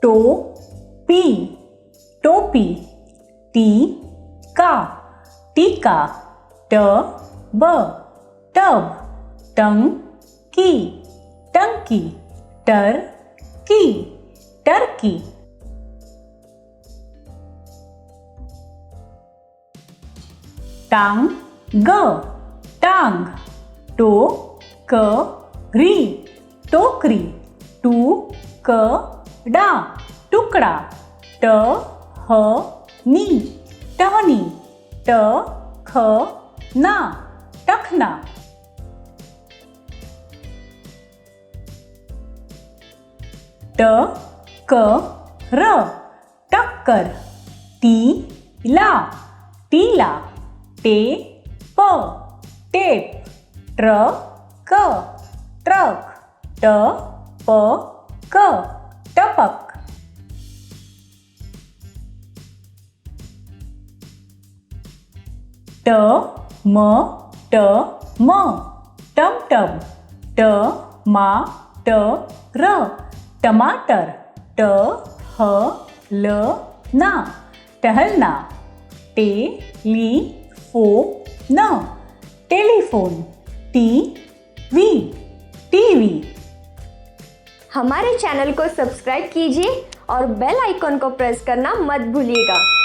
टोपी टोपी, टीका टीका, टब टब, टंकी टंकी, टर्की टर्की, टांग टांग, टोकरी टोकरी, टुकडा टुकड़ा, टहनी टहनी, टखना टखना, टक्कर टक्कर, टीला टीला, टेप टेप, ट्रक ट्रक, टपक टपक, टम टम, टमटम, टमाटर टमाटर, टहलना टहलना, टेलीफोन टेलीफोन, टीवी टीवी। हमारे चैनल को सब्सक्राइब कीजिए और बेल आइकॉन को प्रेस करना मत भूलिएगा।